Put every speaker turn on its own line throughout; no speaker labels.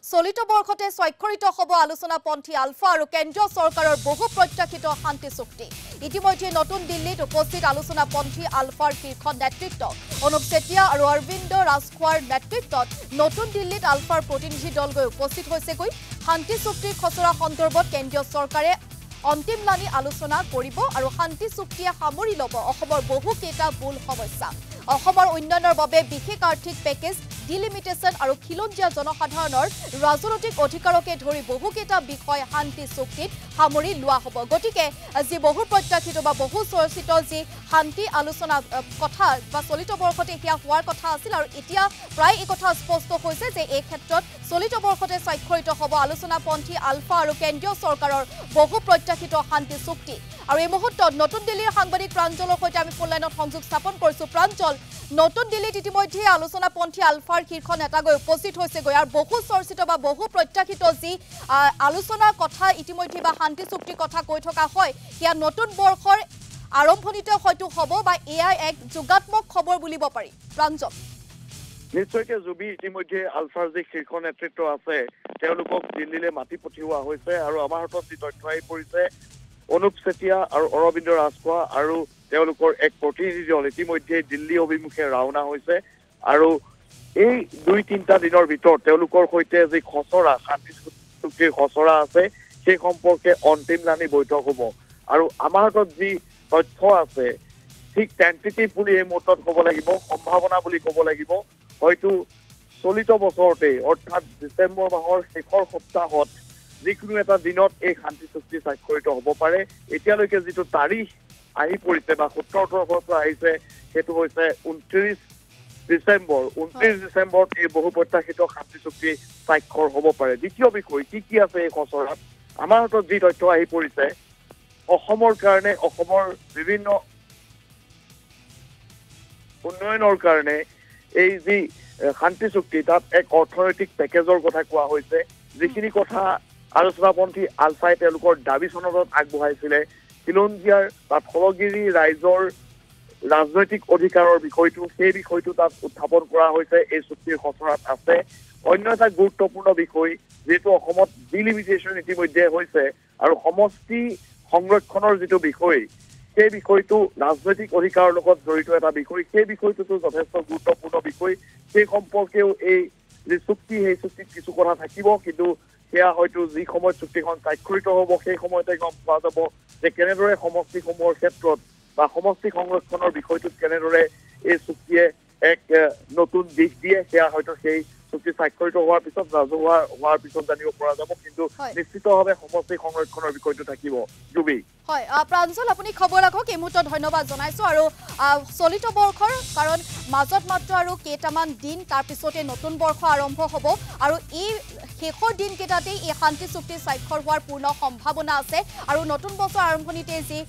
চলিত বৰ্ষতে স্বাক্ষৰিত হ'ব আলোচনাপন্থী আলফা আৰু কেন্দ্ৰীয় চৰকাৰৰ বহু প্ৰত্যাশিত শান্তি চুক্তি ইতিমধ্যে নতুন দিল্লীত উপস্থিত আলোচনাপন্থী আলফাৰ শীৰ্ষ নেতৃত্ব অনুপ চেতিয়া আৰু অৰবিন্দ ৰাজখোৱাৰ নেতৃত্বত নতুন দিল্লীত আলফাৰ প্ৰতিনিধি দল গৈ উপস্থিত হৈছেগৈ শান্তি চুক্তিৰ খচৰা সন্দৰ্ভত কেন্দ্ৰীয় চৰকাৰে অন্তিমলানি আলোচনা কৰিব আৰু শান্তি চুক্তিয়ে সামৰি ল'ব অসমৰ বহু কেইটা মূল সমস্যা অসমৰ উন্নয়নৰ বাবে বিশেষ আৰ্থিক পেকেজ ডিলিমিটেশন আৰু খিলঞ্জীয়া জনসাধাৰণৰ ৰাজনৈতিক অধিকাৰকে ধৰি বহু কেইটা বিষয় শান্তি চুক্তিত সামৰি লোৱা হ'ব গতিকে যি বহু প্ৰত্যাশিত বা বহু চৰ্চিত যি শান্তি আলোচনা কথা বা চলিত বৰ্ষতে হিয়া হোৱাৰ কথা আছিল আৰু এতিয়া প্ৰায় এই কথা স্পষ্ট হৈছে যে এই ক্ষেত্ৰত চলিত বৰ্ষতে স্বাক্ষৰিত হ'ব আলোচনাপন্থী আলফা আৰু কেন্দ্ৰীয় চৰকাৰৰ বহু প্ৰত্যাশিত শান্তি চুক্তি আৰু এই মুহূৰ্তত নতুন দিল্লীৰ সাংবাদিক প্ৰাঞ্জলৰ সৈতে আমি ফোন লাইনত সংযোগ স্থাপন কৰিছো প্ৰাঞ্জল নতুন দিল্লীত ইতিমধ্যে আলোচনাপন্থী আলফাৰ শীৰ্ষ নেতা গৈ উপস্থিত হৈছেগৈ আৰু বহু চৰ্চিত বা বহু প্ৰত্যাশিত যি আলোচনাৰ কথা ইতিমধ্যে বা শান্তি চুক্তিৰ কথা কৈ থকা হয় সেয়া নতুন বৰ্ষৰ আৰম্ভণিতে হয়তো হ'ব বা এয়া এক যোগাত্মক খবৰ বুলিব পাৰি প্ৰাঞ্জল
নিশ্চয়কৈ জুবি ইতিমধ্যে আলফাৰ যি শীৰ্ষ নেতৃত্ব আছে তেওঁলোকক দিল্লীলৈ মাতি পঠিওৱা হৈছে আৰু আমাৰ হাতত যি তথ্য আহি পৰিছে অনুপ চেতিয়া আৰু অৰবিন্দ ৰাজখোৱা আৰু তেওঁলোকৰ এক প্ৰতিনিধি দল ইতিমধ্যে দিল্লী অভিমুখে ৰাওনা হৈছে আৰু এই 2-3 দিনৰ ভিতৰত তেওঁলোকৰ সৈতে যি খচৰা শান্তি চুক্তিৰ খচৰা আছে সেই সম্পৰ্কে অন্তিমলানি বৈঠক হ'ব আৰু আমাৰ হাতত যি তথ্য আছে ঠিক টেন্টেটিভ বুলি এই মুহূৰ্তত ক'ব লাগিব সম্ভাৱনা বুলি ক'ব লাগিব হয়তো চলিত বছৰতে অৰ্থাৎ ডিচেম্বৰ মাহৰ শেষৰ সপ্তাহত যিকোনো এটা দিনত এই শান্তি চুক্তি স্বাক্ষৰিত হ'ব পাৰে এতিয়ালৈকে যিটো তাৰিখ আহি পৰিছে বা সূত্ৰৰ পৰা আহিছে সেইটো হৈছে 29 ডিচেম্বৰ 29 ডিচেম্বৰত এই বহু প্ৰত্যাশিত শান্তি চুক্তি স্বাক্ষৰ হ'ব পাৰে দ্বিতীয় বিষয় কি আছে এই খচৰাত আমাৰ হাতত যি তথ্য আহি পৰিছে অসমৰ কাৰণে অসমৰ বিভিন্ন উন্নয়নৰ কাৰণে এই যি শান্তি চুক্তি তাত এক অৰ্থনৈতিক পেকেজৰ কথা কোৱা হৈছে যিখিনি কথা আলোচনাপন্থী আলফাই তেওঁলোকৰ দাবী চনদত আগবঢ়াইছিলে খিলঞ্জীয়াৰ বা থলগিৰি ৰাইজৰ ৰাজনৈতিক অধিকাৰৰ বিষয়টো সেই বিষয়টো তাত উত্থাপন কৰা হৈছে এই চুক্তিৰ খচৰাত আছে অন্য এটা গুৰুত্বপূৰ্ণ বিষয় যিটো অসমত ডিলিমিটেশন ইতিমধ্যে হৈছে আৰু সমষ্টি সংৰক্ষণৰ যিটো বিষয় সেই বিষয়টো ৰাজনৈতিক অধিকাৰৰ লগত জড়িত এটা বিষয় সেই বিষয়টোতো যথেষ্ট গুৰুত্বপূৰ্ণ বিষয় সেই সম্পৰ্কেও এই যি চুক্তি সেই চুক্তিত কিছু কথা থাকিব কিন্তু সেয়া হয়তো যি সময়ত চুক্তিখন স্বাক্ষৰিত হ'ব সেই সময়তে গম পোৱা যাব যে কেনেদৰে সমষ্টিসমূহৰ ক্ষেত্ৰত বা সমষ্টি সংৰক্ষণৰ বিষয়টোত কেনেদৰে এই চুক্তিয়ে এক নতুন দিশ দিয়ে সেয়া হয়তো সেই চুক্তি স্বাক্ষৰিত হোৱাৰ পিছত ৰাজহুৱা হোৱাৰ পিছত জানিব পৰা যাব কিন্তু নিশ্চিতভাৱে সমষ্টি সংৰক্ষণৰ বিষয়টো থাকিব জুবি
হয় প্ৰাঞ্জল আপুনি খবৰ ৰাখক এই মুহূৰ্তত ধন্যবাদ জনাইছো আৰু চলিত বৰ্ষৰ কাৰণ মাজত মাত্ৰ আৰু কেইটামান দিন তাৰ পিছতে নতুন বৰ্ষ আৰম্ভ হ'ব আৰু এই শেষৰ দিনকেইটাতে এই শান্তি চুক্তি স্বাক্ষৰ হোৱাৰ পূৰ্ণ সম্ভাৱনা আছে আৰু নতুন বছৰ আৰম্ভণিতে যি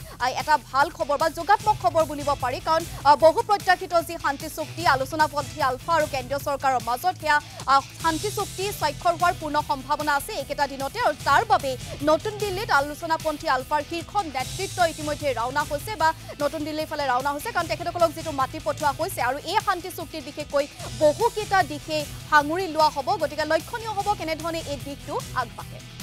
এটা ভাল খবৰ বা যোগাত্মক খবৰ বুলিব পাৰি কাৰণ বহু প্ৰত্যাশিত যি শান্তি চুক্তি আলোচনাপন্থী আলফা আৰু কেন্দ্ৰীয় চৰকাৰৰ মাজত সেয়া শান্তি চুক্তি স্বাক্ষৰ হোৱাৰ পূৰ্ণ সম্ভাৱনা আছে এইকেইটা দিনতে আৰু তাৰ বাবে নতুন দিল্লীত আলোচনাপন্থী আলফাৰ শীৰ্ষ নেতৃত্ব ইতিমধ্যে ৰাওনা হৈছে বা নতুন দিল্লীৰ ফালে ৰাওনা হৈছে কাৰণ তেখেতসকলক যিটো মাতি পঠোৱা হৈছে আৰু এই শান্তি চুক্তিৰ বিশেষকৈ বহুকেইটা দিশে সাঙুৰি লোৱা হ'ব গতিকে লক্ষণীয় হ'ব কেনেধৰণে এই দিশটো আগবাঢ়ে